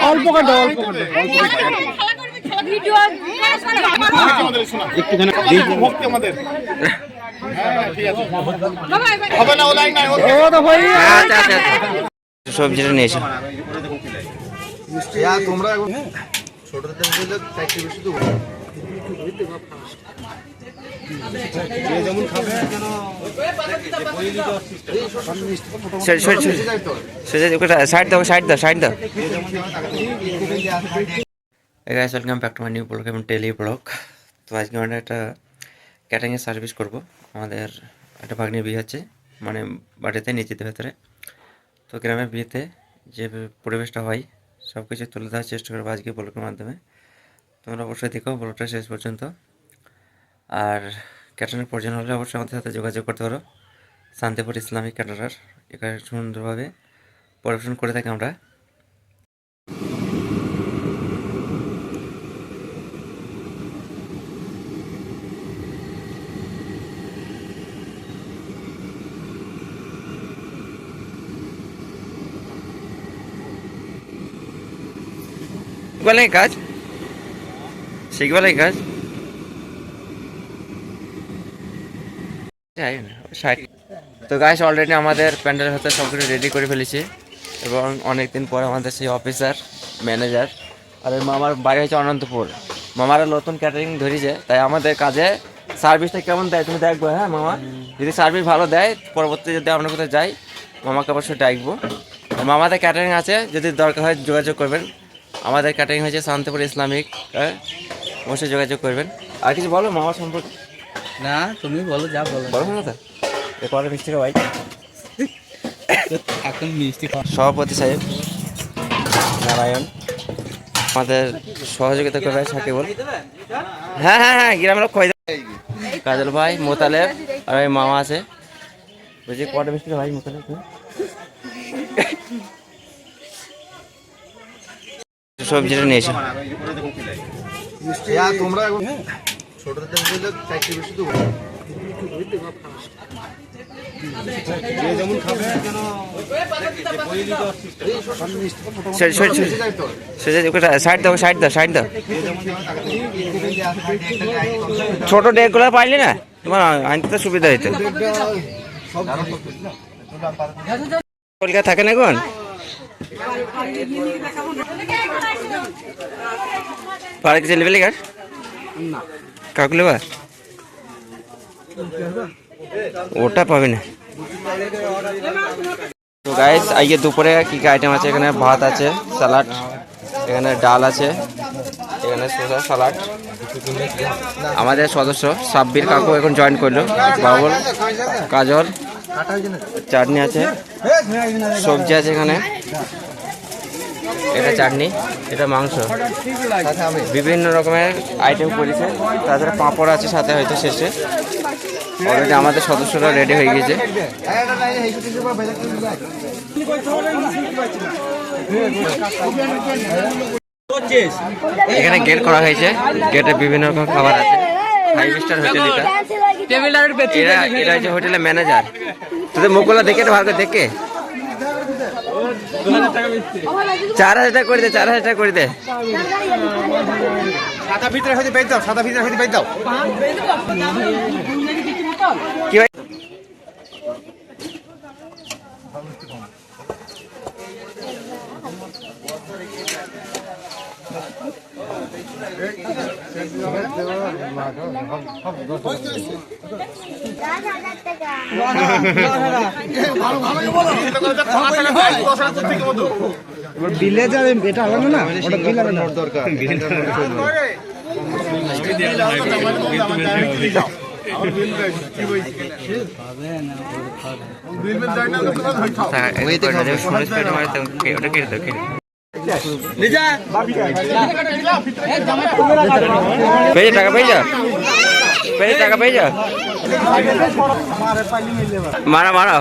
অল্প কাটো সবজিটা নিয়ে এসো। তোমরা যেমন খাবে সাইড দাও সাইড দাও সাইড দাও। Guys welcome back to my new blog এবং ডেইলি ব্লগ। তো আজকে আমরা একটা ক্যাটারিংয়ের সার্ভিস করব। আমাদের একটা ভাগ্নির বিয়ে হচ্ছে, মানে বাড়িতে নিচেতে ভেতরে। তো গ্রামের বিয়েতে যে পরিবেশটা হয় সব কিছু তুলে দেওয়ার চেষ্টা করবো আজকে ব্লগের মাধ্যমে। তোমরা অবশ্যই দেখো ব্লগটা শেষ পর্যন্ত। আর ক্যাটারিংয়ের প্রয়োজন হলে অবশ্যই আমাদের সাথে যোগাযোগ করতে পারো। শান্তিপুর ইসলামিক ক্যাটারার এখানে সুন্দরভাবে পরিবেশন করে থাকি আমরা। বলে কাজ শিখবেলাই কাজ তো গাইস অলরেডি আমাদের প্যান্ডেলের হাতে সব কিছু রেডি করে ফেলেছি এবং অনেকদিন পর আমাদের সেই অফিসার ম্যানেজার আর মামার বাড়ি হচ্ছে অনন্তপুর। মামারা নতুন ক্যাটারিং ধরেছে, তাই আমাদের কাজে সার্ভিসটা কেমন দেয় তুমি দেখবো। হ্যাঁ মামা, যদি সার্ভিস ভালো দেয় পরবর্তী যদি আমরা কোথাও যাই মামাকে অবশ্যই ডাকবো। মামাদের ক্যাটারিং আছে, যদি দরকার হয় যোগাযোগ করবেন। আমাদের ক্যাটারিং হয়েছে শান্তিপুর ইসলামিক, অবশ্যই যোগাযোগ করবেন। আর কিছু বলো মামা সম্পর্কে? না তুমি বলো, যা বলো বলো না তো এরপরে মিষ্টি খাওয়াই। এখন মিষ্টি সভাপতি সাহেব নারায়ণ, আমাদের সহযোগিতা করবে সাকিবুল। হ্যাঁ হ্যাঁ হ্যাঁ গ্রামের লোক খোঁজ কাজল ভাই, মোতালেব আর ওই মামা আছে। বলছি কটা মিষ্টি ভাই মোতালেব সবজিটা নিয়ে এসো। তোমরা ছোট যেমন খাবে সাইড দাও সাইড দাও সাইড দাও। ছোট ডেকগুলো পাইলে না তোমার আনতে তো সুবিধা হইতো। কলকাতা থাকে না এখন পারে কিছু লেবেলি কার কাকুলে বা ওটা পাবে না। তো গাইস আজকে দুপুরে কি কি আইটেম আছে? এখানে ভাত আছে, স্যালাড, এখানে ডাল আছে, এখানে শসা সালাড। আমাদের সদস্য সাব্বির কাকু এখন জয়েন করলো, বাবুল, কাজল, চাটনি আছে, সবজি আছে, এখানে এটা চাটনি, এটা মাংস, বিভিন্ন রকমের আইটেম করেছে। তাছাড়া পাঁপড় আছে সাথে, হয়তো শেষে। অলরেডি আমাদের সদস্যরা রেডি হয়ে গেছে। এখানে গেট করা হয়েছে, গেটে বিভিন্ন রকম খাবার আছে। 5 স্টার হোটেল এটা। এটা হচ্ছে হোটেলের ম্যানেজার। তোদের মুখগুলো দেখে ভালো করে দেখে 4000 টাকা করে দে, 4000 টাকা করে দে। সাদা ভিতরে হইতে বেচ দাও, সাদা ভিতরে হইতে বেচ দাও। কি ভাই বিলে যাবে, এটা আলাদা না, ওটা বিল আলাদা দরকার। টাকা পেয়ে যা, টাকা পেয়ে যা, মারা মারা।